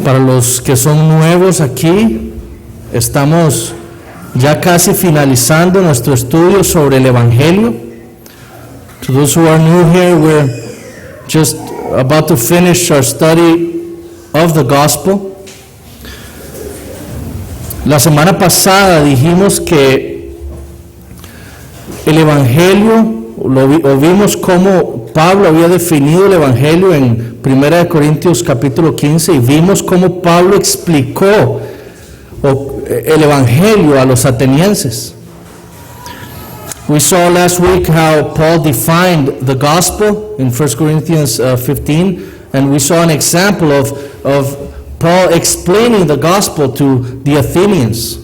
Para los que son nuevos aquí, estamos ya casi finalizando nuestro estudio sobre el Evangelio. To those who are new here, we're just about to finish our study of the gospel. La semana pasada dijimos que el Evangelio, vimos cómo Pablo había definido el Evangelio en 1 Corintios capítulo 15, y vimos cómo Pablo explicó el Evangelio a los atenienses. We saw last week how Paul defined the gospel in 1 Corinthians 15, and we saw an example of Paul explaining the gospel to the Athenians.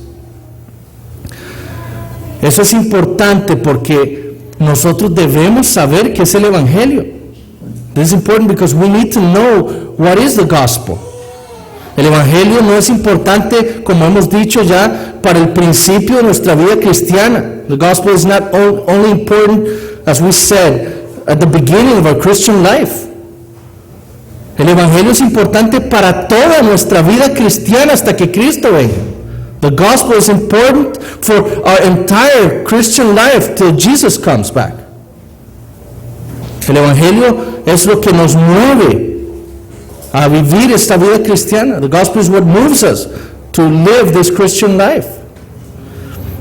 Eso es importante porque nosotros debemos saber qué es el Evangelio. This is important because we need to know what is the gospel. El Evangelio no es importante, como hemos dicho ya, para el principio de nuestra vida cristiana. The gospel is not only important, as we said, at the beginning of our Christian life. El Evangelio es importante para toda nuestra vida cristiana hasta que Cristo venga. The gospel is important for our entire Christian life till Jesus comes back. El Evangelio es lo que nos mueve a vivir esta vida cristiana. The gospel is what moves us to live this Christian life.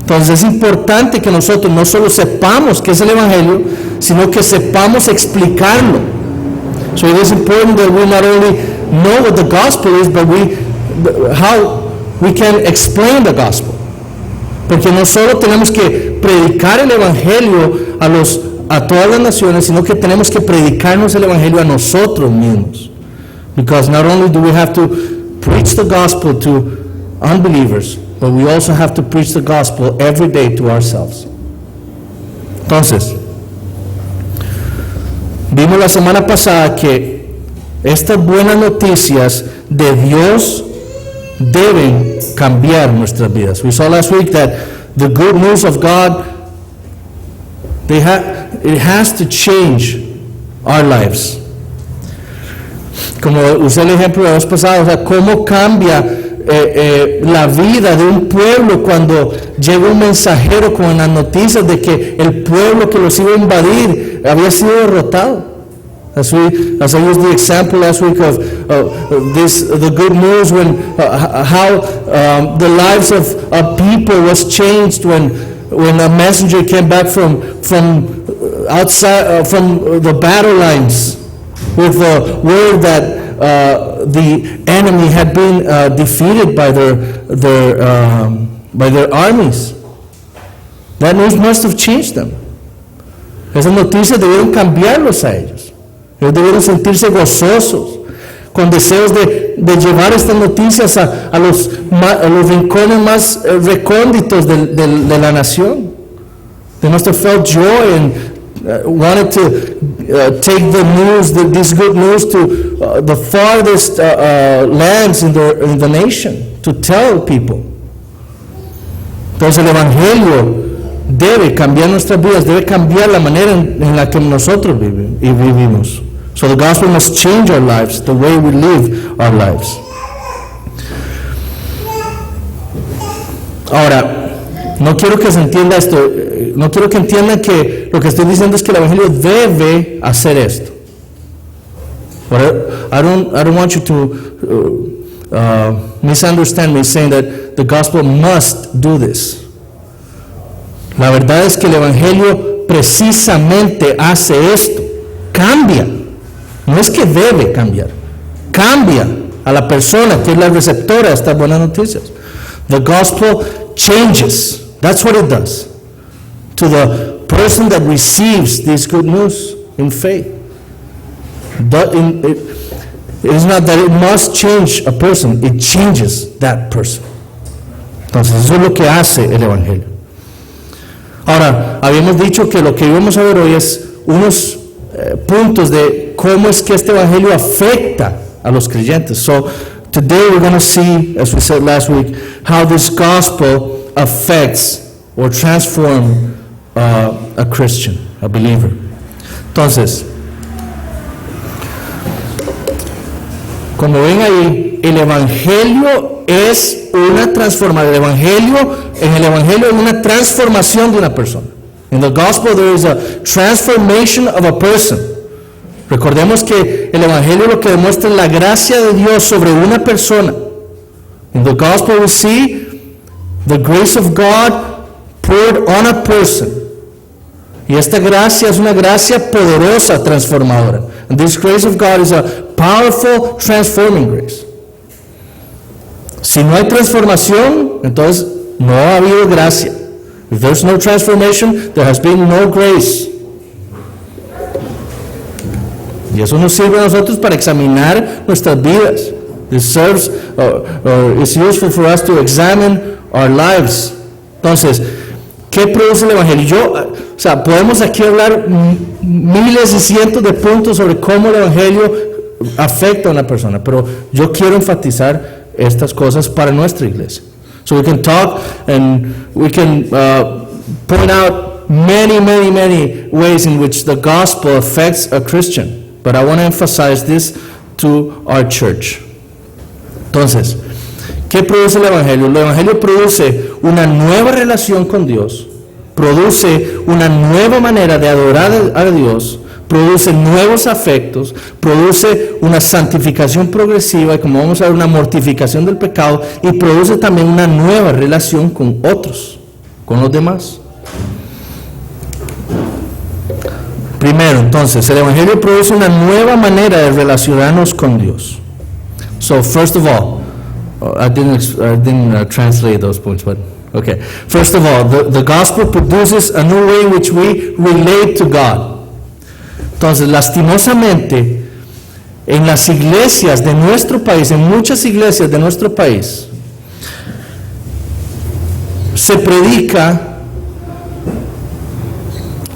Entonces es importante que nosotros no solo sepamos qué es el Evangelio, sino que sepamos explicarlo. So it is important that we not only know what the gospel is, but how we can explain the gospel. Porque no solo tenemos que predicar el Evangelio a todas las naciones, sino que tenemos que predicarnos el Evangelio a nosotros mismos. Because not only do we have to preach the gospel to unbelievers, but we also have to preach the gospel every day to ourselves. Entonces, vimos la semana pasada que estas buenas noticias de Dios deben cambiar nuestras vidas. We saw last week that the good news of God, it has to change our lives. Como usé el ejemplo de la vez pasada, o sea, cómo cambia la vida de un pueblo cuando llega un mensajero con las noticias de que el pueblo que los iba a invadir había sido derrotado. As I used the example last week of the good news when how the lives of people was changed when a messenger came back from outside from the battle lines with the word that the enemy had been defeated by their armies. That news must have changed them. Esas noticias debieron cambiarlos a ellos. Ellos debieron sentirse gozosos, con deseos de llevar estas noticias a los rincones más recónditos de la nación. They must have felt joy and wanted to take the news, this good news, to the farthest lands in the nation, to tell people. Entonces el Evangelio debe cambiar nuestras vidas, debe cambiar la manera en la que nosotros vivimos. So the gospel must change our lives, the way we live our lives. Ahora, no quiero que se entienda esto, no quiero que entiendan que lo que estoy diciendo es que el Evangelio debe hacer esto. But I don't want you to misunderstand me saying that the gospel must do this. La verdad es que el Evangelio precisamente hace esto, cambia. No es que debe cambiar, cambia a la persona que es la receptora de estas buenas noticias. The gospel changes. That's what it does. To the person that receives this good news in faith. It is not that it must change a person, it changes that person. Entonces, eso es lo que hace el Evangelio. Ahora, habíamos dicho que lo que íbamos a ver hoy es unos puntos de cómo es que este Evangelio afecta a los creyentes. So, today we're going to see, as we said last week, how this gospel affects or transforms a Christian, a believer. Entonces, como ven ahí, el Evangelio es una transformación. En el Evangelio hay una transformación de una persona. In the gospel there is a transformation of a person. Recordemos que el Evangelio lo que demuestra es la gracia de Dios sobre una persona. In the gospel we see the grace of God poured on a person. Y esta gracia es una gracia poderosa, transformadora. And this grace of God is a powerful, transforming grace. Si no hay transformación, entonces no ha habido gracia. If there's no transformation, there has been no grace. Y eso nos sirve a nosotros para examinar nuestras vidas. It serves, it's useful for us to examine our lives. Entonces, ¿qué produce el Evangelio? Podemos aquí hablar miles y cientos de puntos sobre cómo el Evangelio afecta a una persona, pero yo quiero enfatizar estas cosas para nuestra iglesia. So we can talk and we can point out many ways in which the gospel affects a Christian. But I want to emphasize this to our church. Entonces, ¿qué produce el Evangelio? El Evangelio produce una nueva relación con Dios, produce una nueva manera de adorar a Dios, produce nuevos afectos, produce una santificación progresiva y, como vamos a ver, una mortificación del pecado, y produce también una nueva relación con otros, con los demás. Primero, entonces, el Evangelio produce una nueva manera de relacionarnos con Dios. So, first of all, I didn't translate those points, but okay. First of all, the gospel produces a new way in which we relate to God. Entonces, lastimosamente, en las iglesias de nuestro país, en muchas iglesias de nuestro país, se predica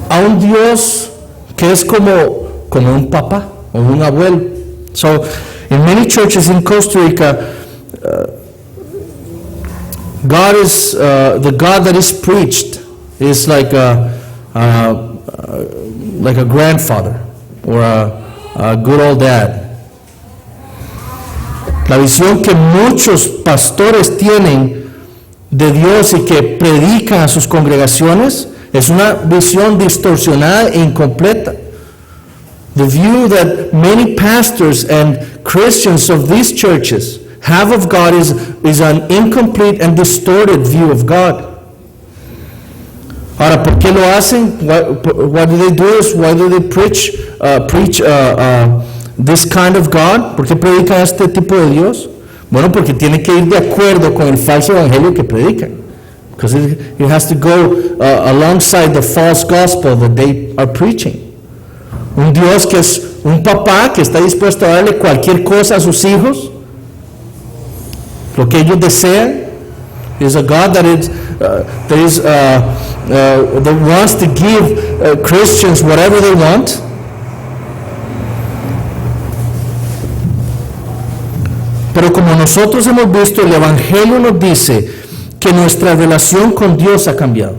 a un Dios que es como un papá o un abuelo. So, in many churches in Costa Rica, God is the God that is preached is like a grandfather or a good old dad. La visión que muchos pastores tienen de Dios y que predican a sus congregaciones es una visión distorsionada e incompleta. The view that many pastors and Christians of these churches have of God is an incomplete and distorted view of God. Ahora, ¿por qué lo hacen? What do they do? Why do they preach this kind of God? ¿Por qué predican este tipo de Dios? Bueno, porque tiene que ir de acuerdo con el falso evangelio que predican. Because it has to go alongside the false gospel that they are preaching. Un Dios que es un papá que está dispuesto a darle cualquier cosa a sus hijos, lo que ellos desean. Is a God that wants to give Christians whatever they want. Pero como nosotros hemos visto, el Evangelio nos dice que nuestra relación con Dios ha cambiado.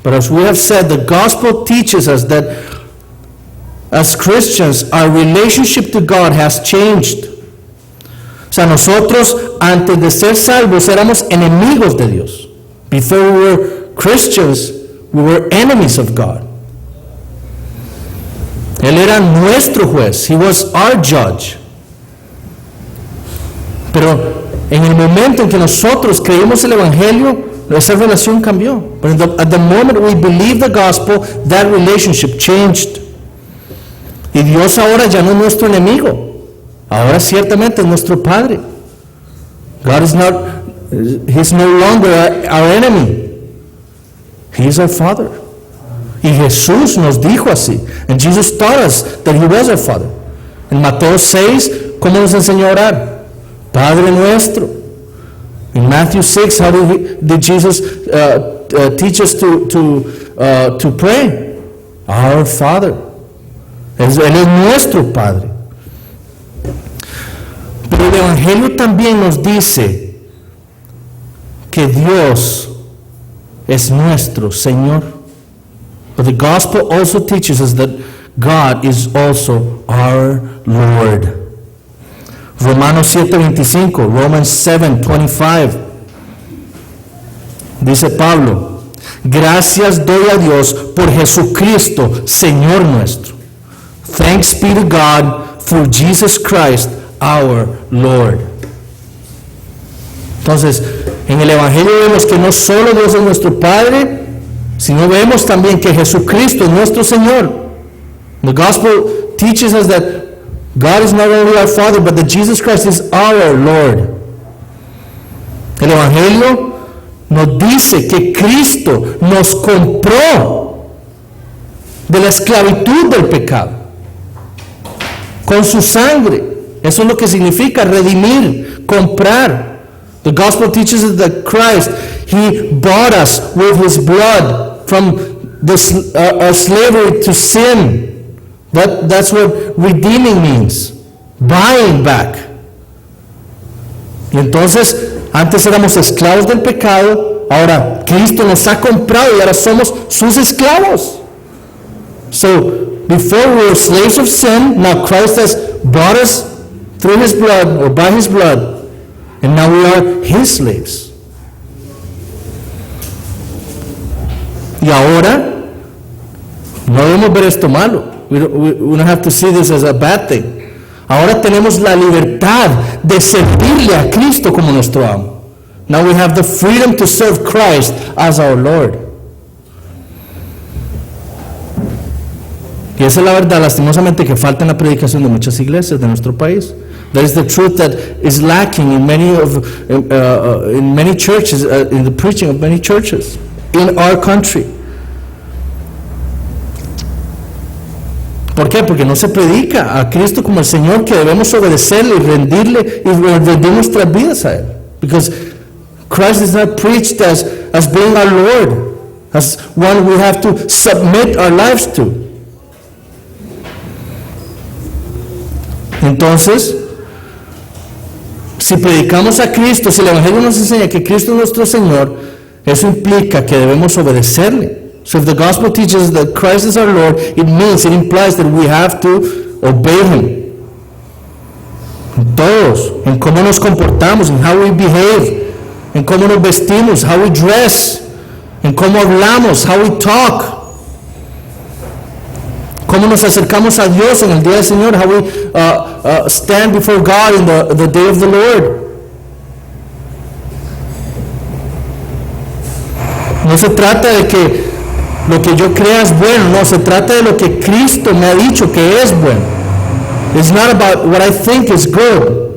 But as we have said, the gospel teaches us that as Christians, our relationship to God has changed. O sea, nosotros antes de ser salvos éramos enemigos de Dios. Before we were Christians, we were enemies of God. Él era nuestro juez. He was our judge. Pero en el momento en que nosotros creímos el Evangelio, esa relación cambió. But at the moment we believed the gospel, that relationship changed. Y Dios ahora ya no es nuestro enemigo. Ahora ciertamente es nuestro Padre. God is not, He's no longer our enemy. He is our Father. Y Jesús nos dijo así. And Jesus taught us that He was our Father. En Mateo 6, ¿cómo nos enseñó a orar? Padre nuestro. In Matthew 6, how did Jesus teach us to pray? Our Father. Él es nuestro Padre. Pero el Evangelio también nos dice que Dios es nuestro Señor. But the gospel also teaches us that God is also our Lord. Romanos 7:25, Romans 7:25. Dice Pablo, gracias doy a Dios por Jesucristo, Señor nuestro. Thanks be to God for Jesus Christ, our Lord. Entonces, en el Evangelio vemos que no solo Dios es nuestro Padre, sino vemos también que Jesucristo es nuestro Señor. The gospel teaches us that God is not only our Father, but that Jesus Christ is our Lord. El Evangelio nos dice que Cristo nos compró de la esclavitud del pecado con su sangre. Eso es lo que significa redimir, comprar. The gospel teaches us that Christ, He bought us with His blood from this slavery to sin. That's what redeeming means, buying back. Y entonces, antes éramos esclavos del pecado, ahora Cristo nos ha comprado y ahora somos sus esclavos. So, before we were slaves of sin, now Christ has bought us through His blood, or by His blood, and now we are His slaves. Y ahora, no debemos ver esto malo. We don't have to see this as a bad thing. Ahora tenemos la libertad de servirle a Cristo como nuestro amo. Now we have the freedom to serve Christ as our Lord. Y esa es la verdad, lastimosamente, que falta en la predicación de muchas iglesias de nuestro país. That is the truth that is lacking in many churches, in the preaching of many churches in our country. ¿Por qué? Porque no se predica a Cristo como el Señor, que debemos obedecerle y rendirle y rendir nuestras vidas a Él. Because Christ is not preached as being our Lord, as one we have to submit our lives to. Entonces, si predicamos a Cristo, si el Evangelio nos enseña que Cristo es nuestro Señor, eso implica que debemos obedecerle. So if the gospel teaches that Christ is our Lord, it implies that we have to obey Him. Todos, en cómo nos comportamos, en how we behave, en cómo nos vestimos, how we dress, en cómo hablamos, how we talk, cómo nos acercamos a Dios en el día del Señor, how we stand before God in the day of the Lord. No se trata de que lo que yo crea es bueno, no, se trata de lo que Cristo me ha dicho que es bueno. It's not about what I think is good.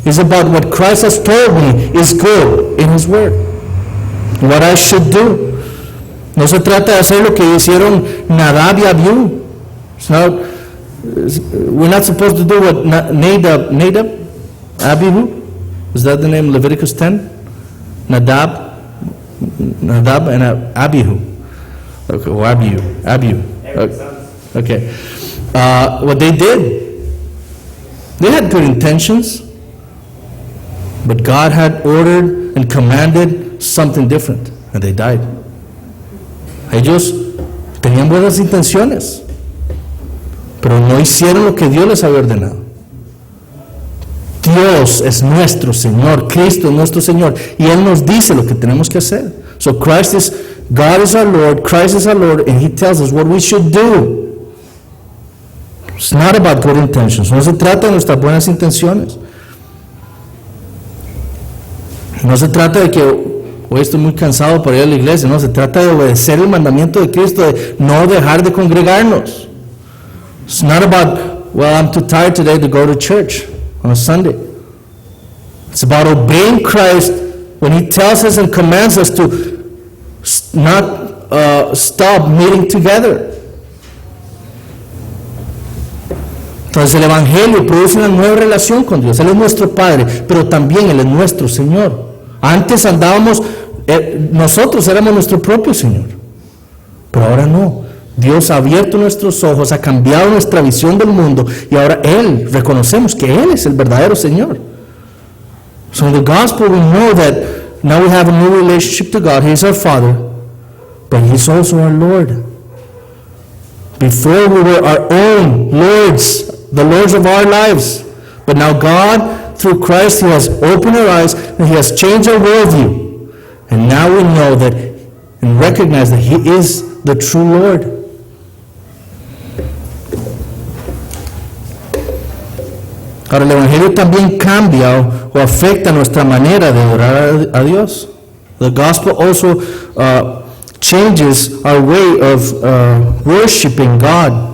It's about what Christ has told me is good in His Word. What I should do. No se trata de hacer lo que hicieron Nadab y Abihu. We're not supposed to do what Nadab, Abihu, is that the name, Leviticus 10? Nadab and Abihu. Okay, or Abihu. Okay. What they did, they had good intentions, but God had ordered and commanded something different, and they died. Ellos tenían buenas intenciones, pero no hicieron lo que Dios les había ordenado. Dios es nuestro Señor, Cristo es nuestro Señor, y Él nos dice lo que tenemos que hacer. So God is our Lord, Christ is our Lord, and He tells us what we should do. It's not about good intentions. No se trata de nuestras buenas intenciones. No se trata de que hoy estoy muy cansado para ir a la iglesia. No, se trata de obedecer el mandamiento de Cristo, de no dejar de congregarnos. It's not about, well, I'm too tired today to go to church on a Sunday. It's about obeying Christ when He tells us and commands us to not stop meeting together. Entonces el Evangelio produce una nueva relación con Dios. Él es nuestro Padre, pero también Él es nuestro Señor. Antes andábamos, nosotros éramos nuestro propio Señor, pero ahora no. Dios ha abierto nuestros ojos, ha cambiado nuestra visión del mundo, y ahora reconocemos que Él es el verdadero Señor. So in the gospel we know that now we have a new relationship to God. He is our Father, but He is also our Lord. Before we were our own lords, the lords of our lives, But now God, through Christ, He has opened our eyes and He has changed our worldview. And now we know that and recognize that He is the true Lord. Ahora, el Evangelio también cambia o afecta nuestra manera de adorar a Dios. The gospel also changes our way of worshiping God.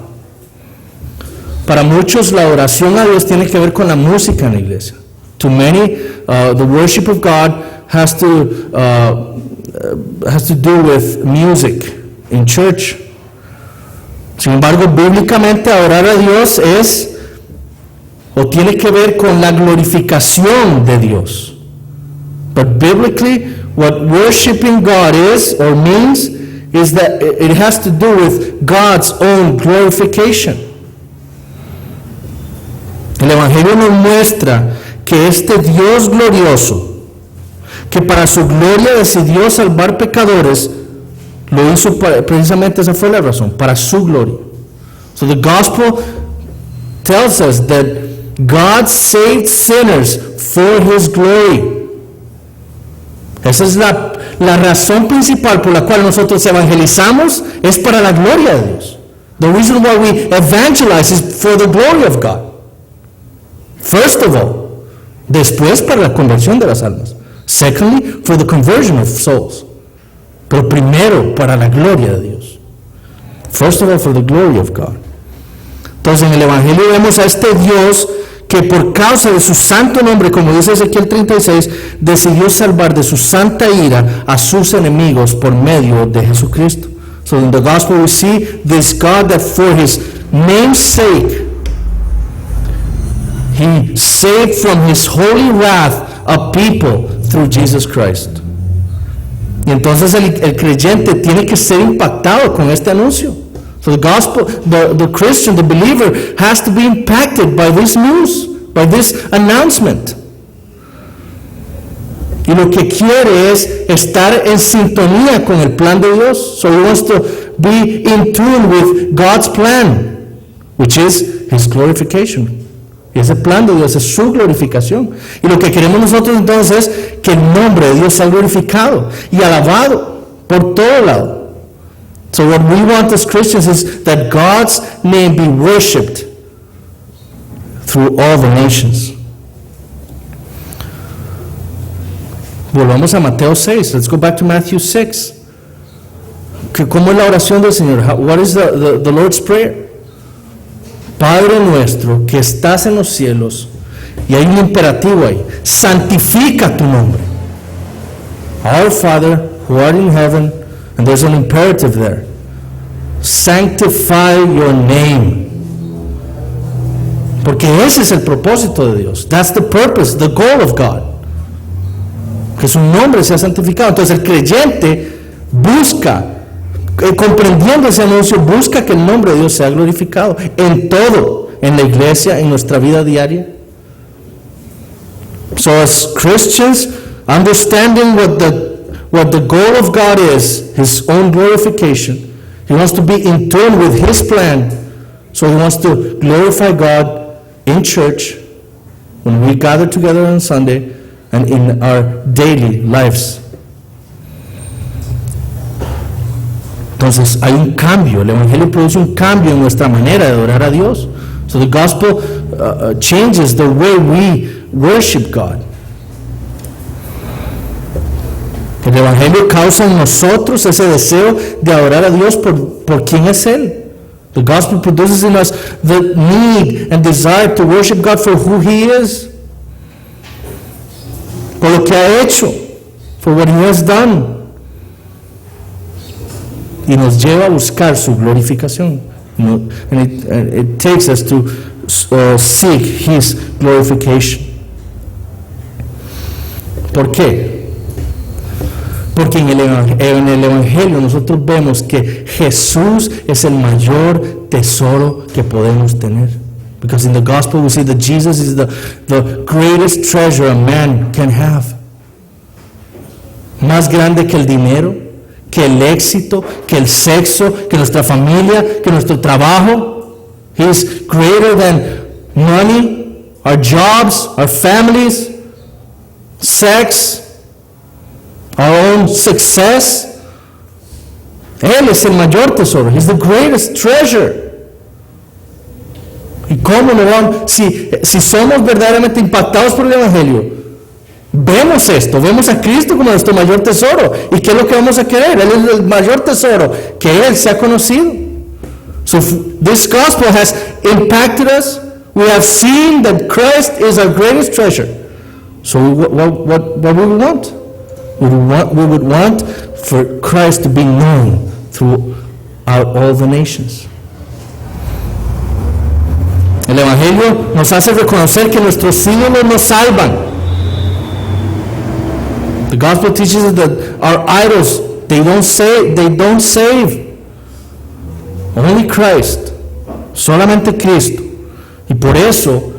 Para muchos, la oración a Dios tiene que ver con la música en la iglesia. To many, the worship of God has to do with music in church. Sin embargo, bíblicamente, adorar a Dios es o tiene que ver con la glorificación de Dios. But biblically, what worshiping God is or means is that it has to do with God's own glorification. El Evangelio nos muestra que este Dios glorioso, que para su gloria decidió salvar pecadores, lo hizo precisamente, esa fue la razón, para su gloria. So the gospel tells us that God saved sinners for His glory. Esa es la razón principal por la cual nosotros evangelizamos, es para la gloria de Dios. The reason why we evangelize is for the glory of God. First of all, después para la conversión de las almas. Secondly, for the conversion of souls. Pero primero para la gloria de Dios. First of all, for the glory of God. Entonces en el Evangelio vemos a este Dios que por causa de su santo nombre, como dice Ezequiel 36, decidió salvar de su santa ira a sus enemigos por medio de Jesucristo. So in the gospel we see this God that for His name's sake He saved from His holy wrath a people through Jesus Christ. Y entonces el creyente tiene que ser impactado con este anuncio. So the gospel, the Christian, the believer has to be impacted by this news, by this announcement. Y lo que quiere es estar en sintonía con el plan de Dios. So he wants to be in tune with God's plan, which is His glorification. Y ese plan de Dios es su glorificación. Y lo que queremos nosotros entonces es que el nombre de Dios sea glorificado y alabado por todo lado. So what we want as Christians is that God's name be worshipped through all the nations. Volvamos a Mateo 6. Let's go back to Matthew 6. ¿Cómo es la oración del Señor? What is the Lord's Prayer? Padre nuestro que estás en los cielos, y hay un imperativo ahí, santifica tu nombre. Our Father who art in heaven, and there's an imperative there. Sanctify your name. Porque ese es el propósito de Dios. That's the purpose, the goal of God. Que su nombre sea santificado. Entonces el creyente busca, comprendiendo ese anuncio, busca que el nombre de Dios sea glorificado en todo, en la iglesia, en nuestra vida diaria. So as Christians, understanding what the goal of God is, His own glorification, He wants to be in tune with His plan. So He wants to glorify God in church, when we gather together on Sunday, and in our daily lives. Entonces hay un cambio, el Evangelio produce un cambio en nuestra manera de adorar a Dios. So the gospel changes the way we worship God. El Evangelio causa en nosotros ese deseo de adorar a Dios por quien es Él. The gospel produces in us the need and desire to worship God for who He is, por lo que ha hecho, for what He has done. Y nos lleva a buscar su glorificación. And it takes us to seek His glorification. ¿Por qué? Porque en el Evangelio nosotros vemos que Jesús es el mayor tesoro que podemos tener. Because in the gospel we see that Jesus is the greatest treasure a man can have. Más grande que el dinero, que el éxito, que el sexo, que nuestra familia, que nuestro trabajo. He is greater than money our jobs, our families, sex, our own success. Él es el mayor tesoro. He's the greatest treasure. ¿Y cómo lo vamos? Si somos verdaderamente impactados por el Evangelio, vemos esto, vemos a Cristo como nuestro mayor tesoro. ¿Y qué es lo que vamos a querer? Él es el mayor tesoro, que Él se ha conocido. So this gospel has impacted us. We have seen that Christ is our greatest treasure. So what we would want? We would want for Christ to be known throughout all the nations. El Evangelio nos hace reconocer que nuestros ídolos nos salvan. The gospel teaches us that our idols, they don't save. Only Christ, solamente Cristo. Y por eso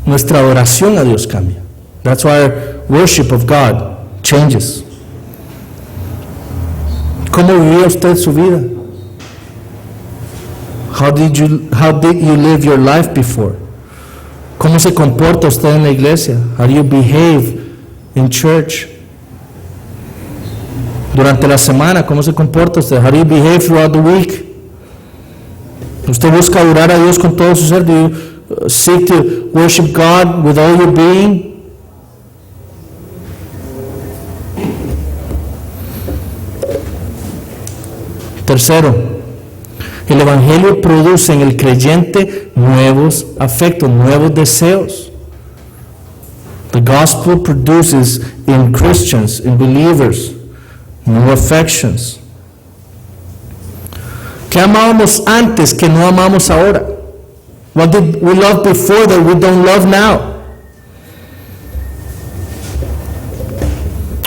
nuestra adoración a Dios cambia. That's why our worship of God changes. ¿Cómo vivía usted su vida? How did you live your life before? ¿Cómo se comporta usted en la iglesia? How do you behave in church? Durante la semana, ¿cómo se comporta usted? How do you behave throughout the week? ¿Usted busca adorar a Dios con todo su ser? Do you seek to worship God with all your being? Tercero, el Evangelio produce en el creyente nuevos afectos, nuevos deseos. The gospel produces in Christians, in believers, new affections. ¿Qué amábamos antes que no amamos ahora? What did we love before that we don't love now?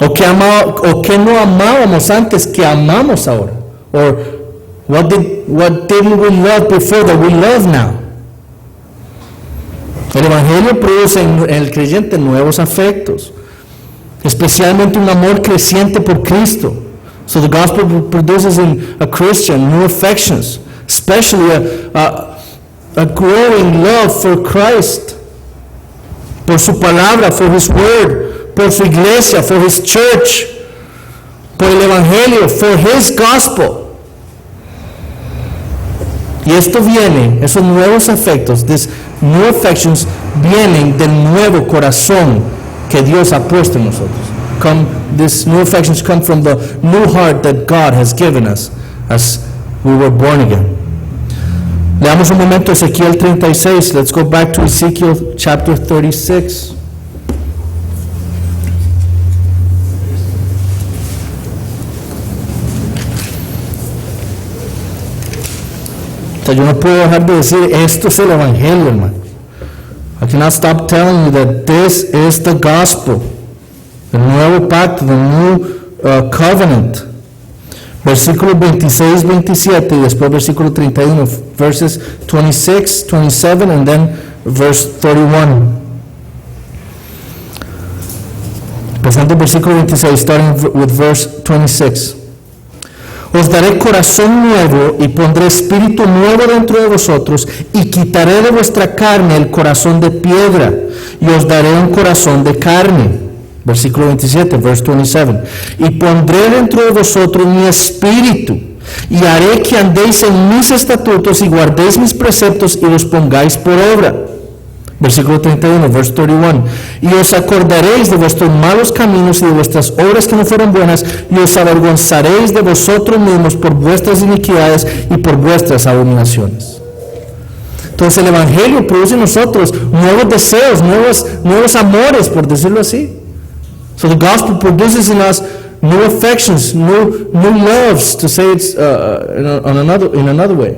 ¿O qué no amábamos antes que amamos ahora? Or what didn't we love before that we love now? El Evangelio produce en el creyente nuevos afectos, especialmente un amor creciente por Cristo. So the gospel produces in a Christian new affections, especially a growing love for Christ, por su palabra, for His word, por su iglesia, for His church, por el Evangelio, for His gospel. Y esto viene, esos nuevos afectos, these new affections, vienen del nuevo corazón que Dios ha puesto en nosotros. These new affections come from the new heart that God has given us as we were born again. Leamos un momento Ezequiel 36. Let's go back to Ezekiel chapter 36. Yo no puedo dejar de decir, esto es el Evangelio, hermano. I cannot stop telling you that this is the gospel, el nuevo pacto, the new covenant. Versículo 26, 27 y después versículo 31, verses 26, 27 and then verse 31. Empezando el versículo 26, starting with verse 26. Os daré corazón nuevo y pondré espíritu nuevo dentro de vosotros y quitaré de vuestra carne el corazón de piedra y os daré un corazón de carne. Versículo 27, verse 27. Y pondré dentro de vosotros mi espíritu y haré que andéis en mis estatutos y guardéis mis preceptos y los pongáis por obra. Versículo 31, verse 31. Y os acordaréis de vuestros malos caminos y de vuestras obras que no fueron buenas, y os avergonzaréis de vosotros mismos por vuestras iniquidades y por vuestras abominaciones. Entonces el Evangelio produce en nosotros nuevos deseos, nuevos amores, por decirlo así. So the gospel produces in us new affections, new loves, to say it in another way.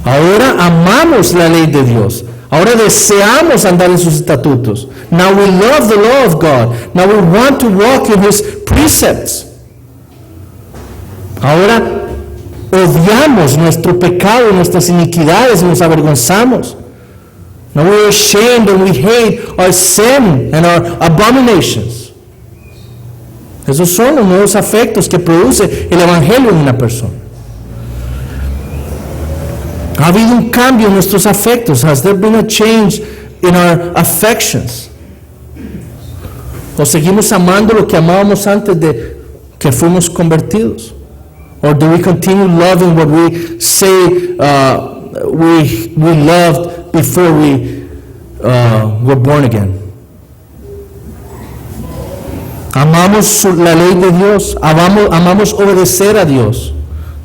Ahora amamos la ley de Dios. Ahora deseamos andar en sus estatutos. Now we love the law of God. Now we want to walk in His precepts. Ahora odiamos nuestro pecado, nuestras iniquidades y nos avergonzamos. Now we are ashamed and we hate our sin and our abominations. Esos son los nuevos afectos que produce el Evangelio en una persona. Ha habido un cambio en nuestros afectos. Has there been a change in our affections? ¿O seguimos amando lo que amábamos antes de que fuimos convertidos? Or do we continue loving what we say we loved before we were born again? Amamos la ley de Dios. Amamos obedecer a Dios.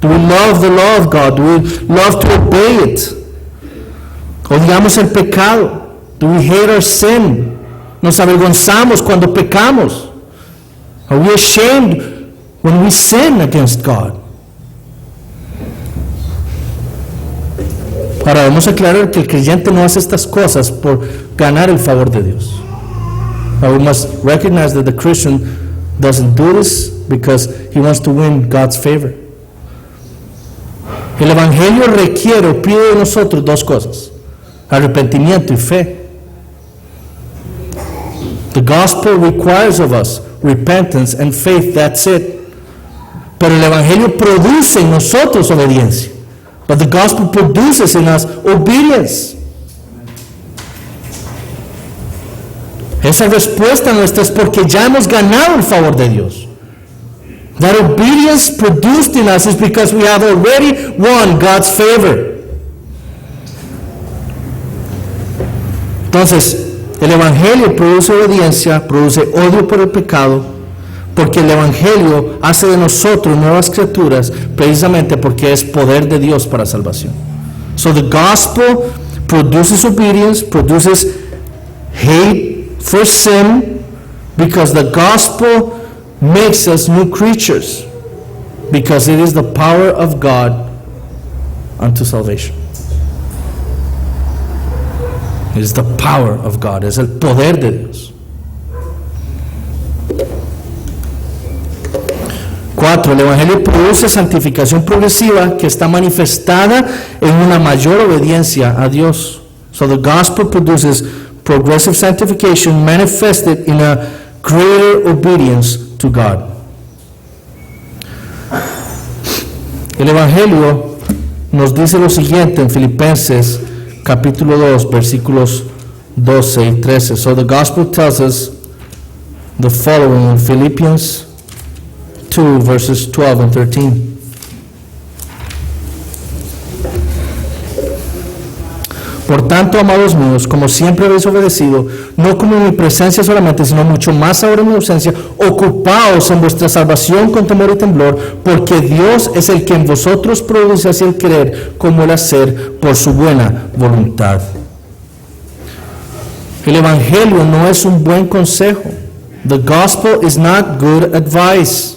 Do we love the law of God? Do we love to obey it? Odiamos el pecado. Do we hate our sin? Nos avergonzamos cuando pecamos. Are we ashamed when we sin against God? Ahora vamos a aclarar que el creyente no hace estas cosas por ganar el favor de Dios. Now we must recognize that the Christian doesn't do this because he wants to win God's favor. El Evangelio requiere o pide de nosotros dos cosas: arrepentimiento y fe. The gospel requires of us repentance and faith, that's it. Pero el Evangelio produce en nosotros obediencia. But the gospel produces in us obedience. Esa respuesta nuestra es porque ya hemos ganado el favor de Dios. That obedience produced in us is because we have already won God's favor. Entonces, el Evangelio produce obediencia, produce odio por el pecado, porque el Evangelio hace de nosotros nuevas criaturas, precisamente porque es poder de Dios para salvación. So the gospel produces obedience, produces hate for sin, because the gospel makes us new creatures, because it is the power of God unto salvation. It is the power of God, es el poder de Dios. 4. El Evangelio produce santificación progresiva que está manifestada en una mayor obediencia a Dios. So the gospel produces progressive sanctification manifested in a greater obedience to God. El Evangelio nos dice lo siguiente en Filipenses capítulo 2, versículos 12 y 13. So the gospel tells us the following in Philippians 2, verses 12 and 13. Por tanto, amados míos, como siempre habéis obedecido, no como en mi presencia solamente, sino mucho más ahora en mi ausencia, ocupaos en vuestra salvación con temor y temblor, porque Dios es el que en vosotros produce así el querer como el hacer por su buena voluntad. El Evangelio no es un buen consejo. The gospel is not good advice.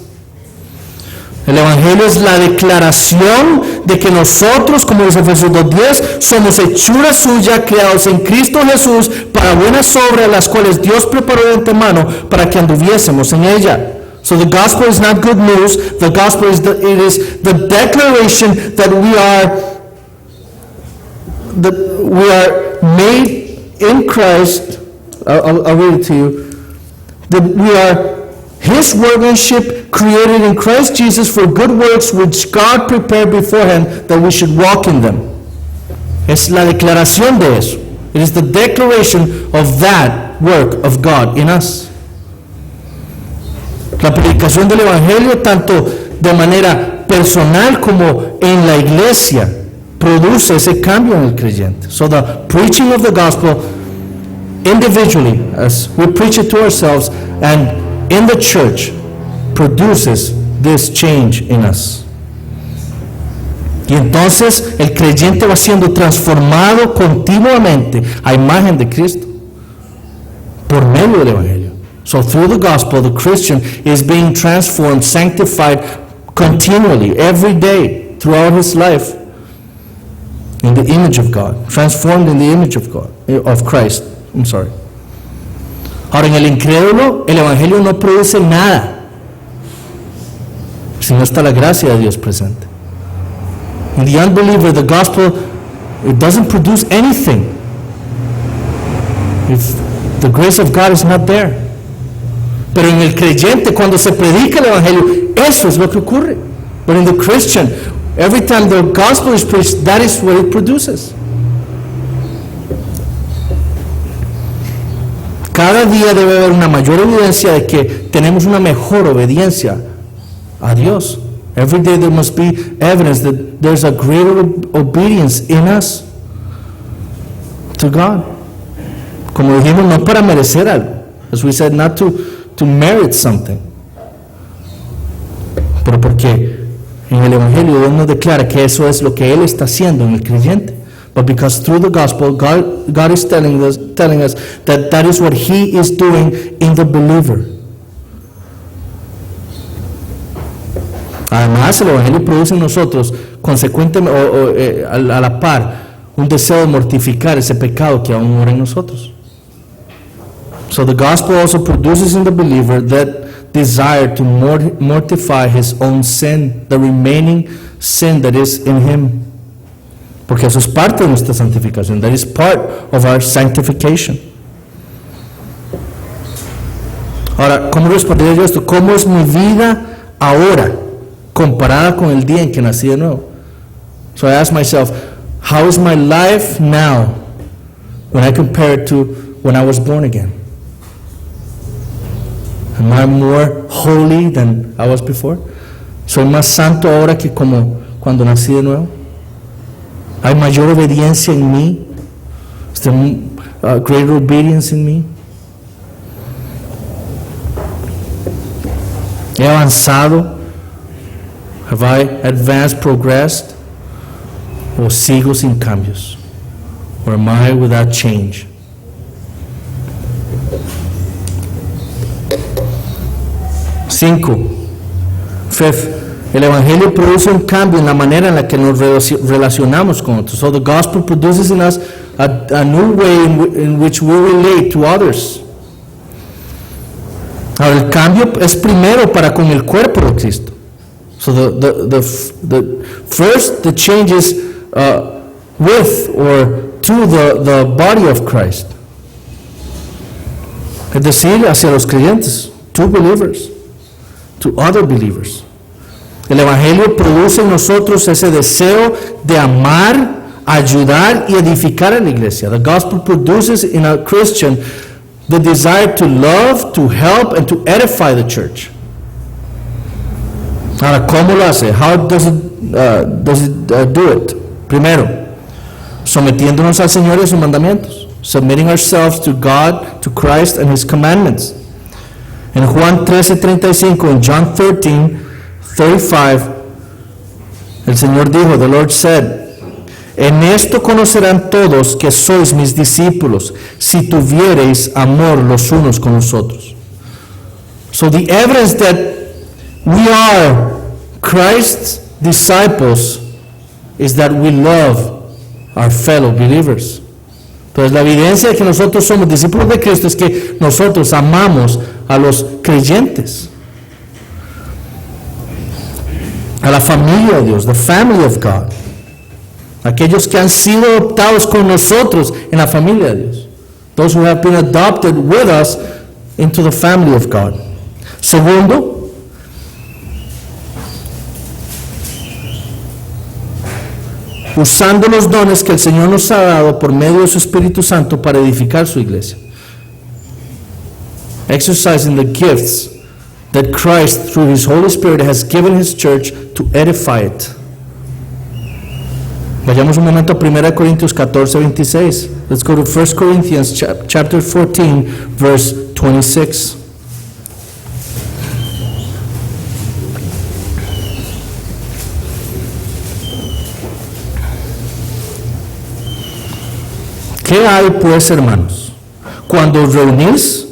El Evangelio es la declaración de que nosotros, como dice Efesios 2:10, somos hechura suya, creados en Cristo Jesús para buenas obras, las cuales Dios preparó de antemano para que anduviésemos en ella. So the gospel is not good news. The gospel is the declaration that we are made in Christ. I'll read it to you. That we are His workmanship, created in Christ Jesus for good works, which God prepared beforehand that we should walk in them. Es la declaración de eso. It is the declaration of that work of God in us. La predicación del Evangelio, tanto de manera personal como en la iglesia, produce ese cambio en el creyente. So the preaching of the gospel individually, as we preach it to ourselves, and in the church, produces this change in us. Y entonces el creyente va siendo transformado continuamente a imagen de Cristo por medio del Evangelio. So through the gospel, the Christian is being transformed, sanctified continually, every day, throughout his life, in the image of God, transformed in the image of God, of Christ. I'm sorry. Ahora, en el incrédulo, el Evangelio no produce nada, si no está la gracia de Dios presente. In the unbeliever, the gospel, it doesn't produce anything if the grace of God is not there. Pero en el creyente, cuando se predica el Evangelio, eso es lo que ocurre. But in the Christian, Every time the gospel is preached, that is what it produces. Cada día debe haber una mayor evidencia de que tenemos una mejor obediencia a Dios. Every day there must be evidence that there's a greater obedience in us to God. Como dijimos, no para merecer algo. As we said, not to merit something. Pero porque en el Evangelio Dios nos declara que eso es lo que Él está haciendo en el creyente. But because through the gospel, God is telling us that is what He is doing in the believer. Además, el Evangelio produce en nosotros, consecuentemente, a la par, un deseo de mortificar ese pecado que aún mora en nosotros. So the gospel also produces in the believer that desire to mortify his own sin, the remaining sin that is in him. Porque eso es parte de nuestra santificación. That is part of our sanctification. Ahora, ¿cómo respondería yo esto? ¿Cómo es mi vida ahora comparada con el día en que nací de nuevo? So I ask myself, how is my life now when I compare it to when I was born again? Am I more holy than I was before? ¿Soy más santo ahora que como cuando nací de nuevo? ¿Hay mayor obediencia en mí? ¿Is there greater obedience in me? ¿He avanzado? Have I advanced, progressed? ¿O sigo sin cambios? Or am I without change? Fifth, el Evangelio produce un cambio en la manera en la que nos relacionamos con otros. So the gospel produces in us a new way in which we relate to others. Ahora, el cambio es primero para con el cuerpo de Cristo. So the first, the change is with or to the body of Christ. Es decir, hacia los creyentes, to believers, to other believers. El Evangelio produce en nosotros ese deseo de amar, ayudar y edificar a la iglesia. The gospel produces in a Christian the desire to love, to help, and to edify the church. Ahora, ¿cómo lo hace? How does it do it? Primero, sometiéndonos al Señor y a sus mandamientos. Submitting ourselves to God, to Christ, and His commandments. En Juan 13:35, en John 13:35, el Señor dijo, the Lord said, en esto conocerán todos que sois mis discípulos, si tuviereis amor los unos con los otros. So the evidence that we are Christ's disciples is that we love our fellow believers. Entonces la evidencia de que nosotros somos discípulos de Cristo es que nosotros amamos a los creyentes, a la familia de Dios, the family of God, aquellos que han sido adoptados con nosotros en la familia de Dios, those who have been adopted with us into the family of God. Segundo, usando los dones que el Señor nos ha dado por medio de su Espíritu Santo para edificar su iglesia. Exercising the gifts that Christ, through His Holy Spirit, has given His church to edify it. Vayamos un momento a 1 Corintios 14:26. Let's go to 1 Corinthians chapter 14, verse 26. ¿Qué hay pues, hermanos? Cuando os reunís,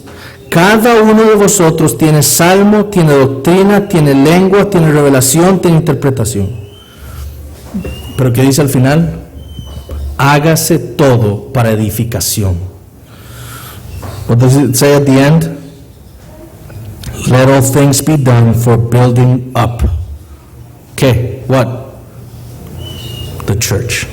cada uno de vosotros tiene salmo, tiene doctrina, tiene lengua, tiene revelación, tiene interpretación. Pero ¿qué dice al final? Hágase todo para edificación. What does it say at the end? Let all things be done for building up. ¿Qué? What? The church.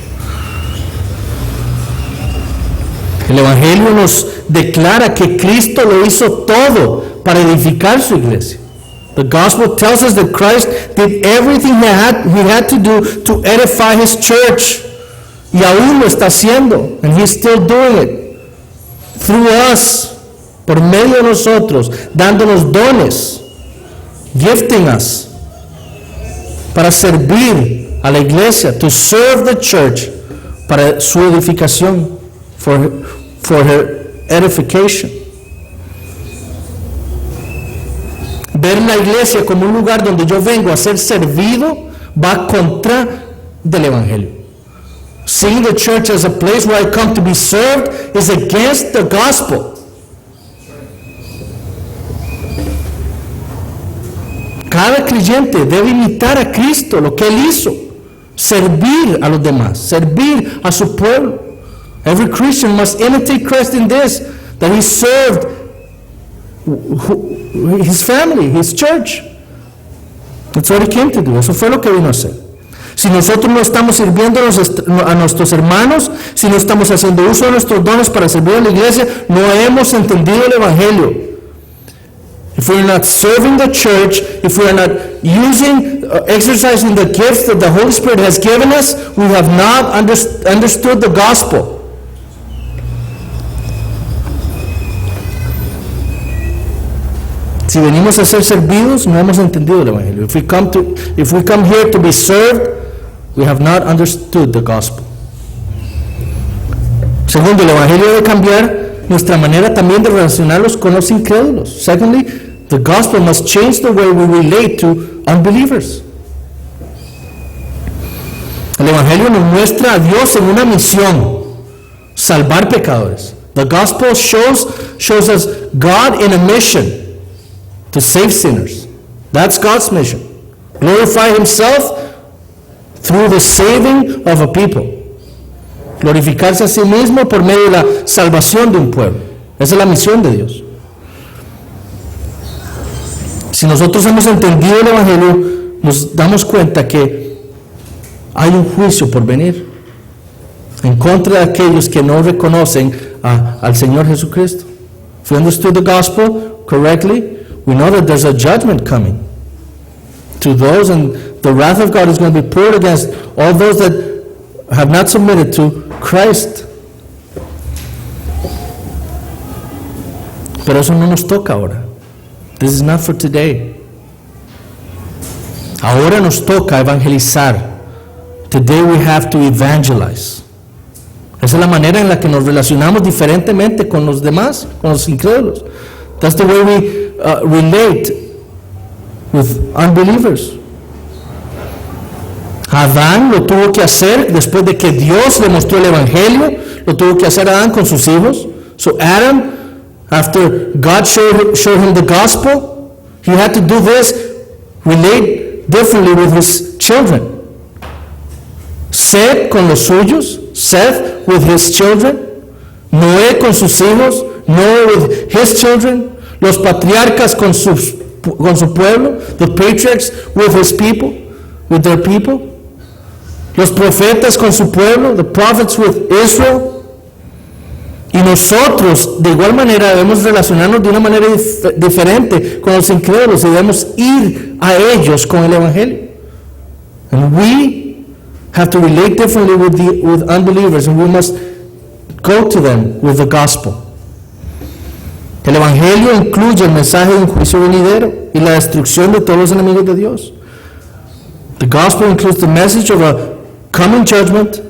El Evangelio nos declara que Cristo lo hizo todo para edificar su iglesia. The gospel tells us that Christ did everything he had to do to edify his church. Y aún lo está haciendo. And he's still doing it. Through us. Por medio de nosotros. Dándonos dones. Gifting us. Para servir a la iglesia. To serve the church. Para su edificación. For her edification. Ver la iglesia como un lugar donde yo vengo a ser servido va contra del evangelio. Seeing the church as a place where I come to be served is against the gospel. Cada creyente debe imitar a Cristo, lo que Él hizo. Servir a los demás, servir a su pueblo. Every Christian must imitate Christ in this, that he served his family, his church. That's what he came to do. Eso fue lo que vino a hacer. Si nosotros no estamos sirviendo a nuestros hermanos, si no estamos haciendo uso de nuestros dones para servir a la iglesia, no hemos entendido el evangelio. If we're not serving the church, if we're not exercising the gifts that the Holy Spirit has given us, we have not understood the gospel. Si venimos a ser servidos, no hemos entendido el evangelio. If we come here to be served, we have not understood the gospel. Segundo, el evangelio debe cambiar nuestra manera también de relacionarnos con los incrédulos. Secondly, the gospel must change the way we relate to unbelievers. El evangelio nos muestra a Dios en una misión: salvar pecadores. The gospel shows us God in a mission. To save sinners. That's God's mission. Glorify Himself through the saving of a people. Glorificarse a sí mismo por medio de la salvación de un pueblo. Esa es la misión de Dios. Si nosotros hemos entendido el evangelio, nos damos cuenta que hay un juicio por venir en contra de aquellos que no reconocen al Señor Jesucristo. If we understood the gospel correctly, we know that there's a judgment coming to those, and the wrath of God is going to be poured against all those that have not submitted to Christ. Pero eso no nos toca ahora. This is not for today. Ahora nos toca evangelizar. Today we have to evangelize. Esa es la manera en la que nos relacionamos diferentemente con los demás, con los incrédulos. That's the way we relate with unbelievers. Adán lo tuvo que hacer después de que Dios le mostró el evangelio. Lo tuvo que hacer Adán con sus hijos. So Adam, after God showed him the gospel, he had to do this, relate differently with his children. Seth con los suyos, Seth with his children, Noé con sus hijos, Noah with his children, los patriarcas con su pueblo, the patriarchs with his people, with their people, los profetas con su pueblo, the prophets with Israel. Y nosotros, de igual manera, debemos relacionarnos de una manera diferente con los incrédulos y debemos ir a ellos con el evangelio. And we have to relate differently with unbelievers, and we must go to them with the gospel. El evangelio incluye el mensaje de un juicio venidero y la destrucción de todos los enemigos de Dios. The gospel includes the message of a coming judgment,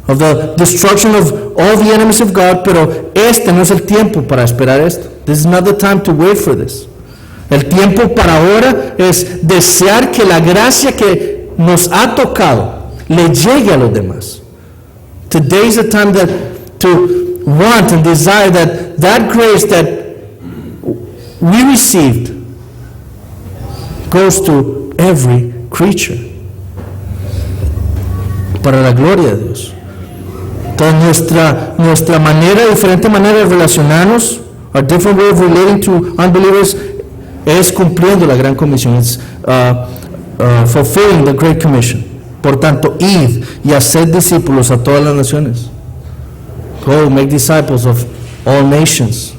of the destruction of all the enemies of God, pero este no es el tiempo para esperar esto. This is not the time to wait for this. El tiempo para ahora es desear que la gracia que nos ha tocado le llegue a los demás. Today is the time to want and desire that grace that we received goes to every creature, para la gloria de Dios. Entonces nuestra diferente manera de relacionarnos, our different way of relating to unbelievers, es cumpliendo la gran comisión. It's fulfilling the Great Commission. Por tanto, id y haced discípulos a todas las naciones. Go, make disciples of all nations.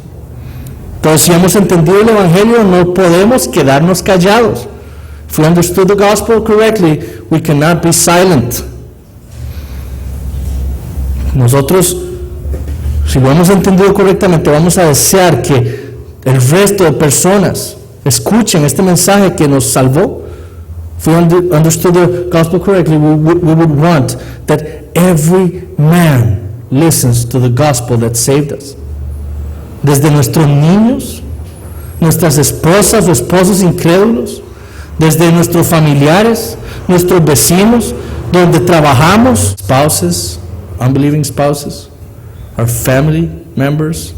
Entonces, si hemos entendido el evangelio, no podemos quedarnos callados. If we understood the gospel correctly, we cannot be silent. Nosotros, si lo hemos entendido correctamente, vamos a desear que el resto de personas escuchen este mensaje que nos salvó. If we understood the gospel correctly, we would want that every man listens to the gospel that saved us. Desde nuestros niños, nuestras esposas o esposos incrédulos, desde nuestros familiares, nuestros vecinos, donde trabajamos, spouses, unbelieving spouses, our family members,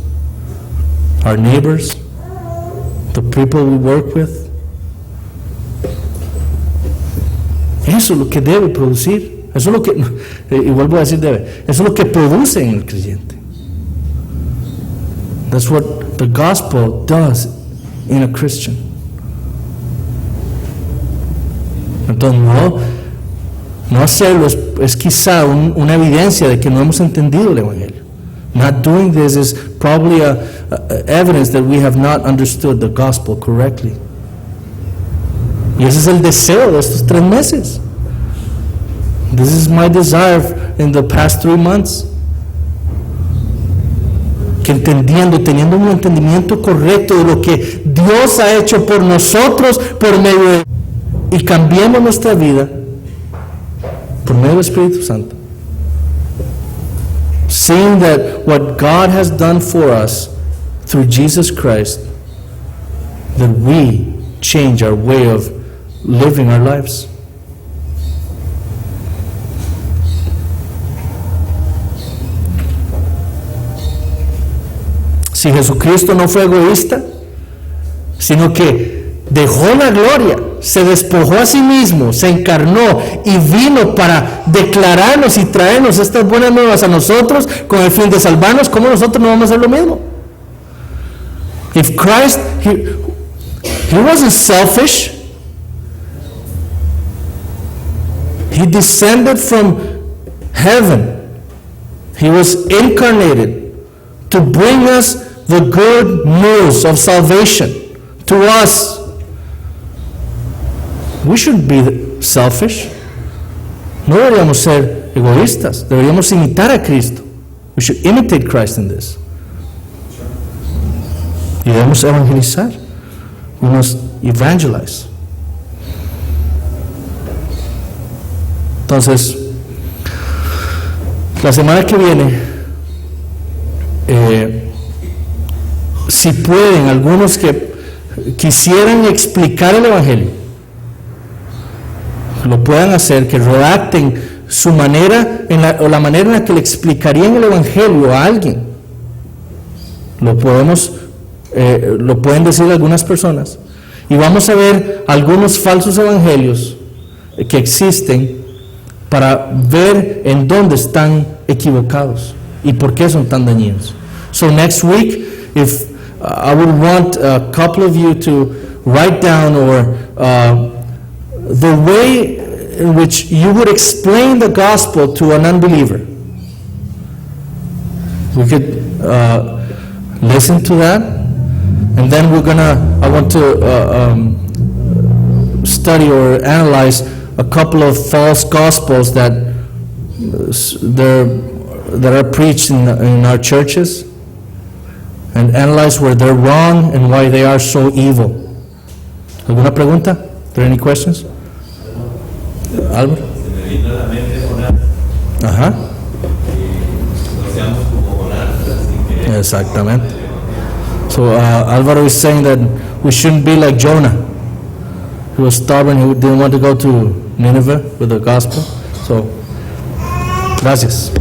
our neighbors, the people we work with. Eso es lo que debe producir. Eso es lo que, y vuelvo a decir debe, eso es lo que produce en el creyente. That's what the gospel does in a Christian. Entonces no hacerlo es quizá una evidencia de que no hemos entendido el Evangelio. Not doing this is probably a evidence that we have not understood the gospel correctly. Y ese es el deseo de estos 3 meses. This is my desire in the past 3 months. Que teniendo un entendimiento correcto de lo que Dios ha hecho por nosotros, por medio de, y cambiemos nuestra vida por medio del Espíritu Santo. Seeing that what God has done for us through Jesus Christ, that we change our way of living our lives. Si Jesucristo no fue egoísta, sino que dejó la gloria, se despojó a sí mismo, se encarnó y vino para declararnos y traernos estas buenas nuevas a nosotros con el fin de salvarnos, ¿cómo nosotros no vamos a hacer lo mismo? If Christ, he wasn't selfish. He descended from heaven. He was incarnated to bring us the good news of salvation to us. We shouldn't be selfish. No deberíamos ser egoístas. Deberíamos imitar a Cristo. We should imitate Christ in this. Y debemos evangelizar. We must evangelize. Entonces, la semana que viene, si pueden, algunos que quisieran explicar el Evangelio, lo puedan hacer, que redacten su manera, o la manera en la que le explicarían el Evangelio a alguien. Lo pueden decir algunas personas. Y vamos a ver algunos falsos evangelios que existen para ver en dónde están equivocados y por qué son tan dañinos. So next week, if I would want a couple of you to write down or the way in which you would explain the gospel to an unbeliever. We could listen to that, and then I want to study or analyze a couple of false gospels that are preached in our churches, and analyze where they're wrong and why they are so evil. ¿Alguna pregunta? Are there any questions? Álvaro? Se me vino a la mente Jonás. Ajá. No seamos como Jonás, así que... Exactamente. So Álvaro is saying that we shouldn't be like Jonah. He was stubborn, he didn't want to go to Nineveh with the gospel. So, gracias.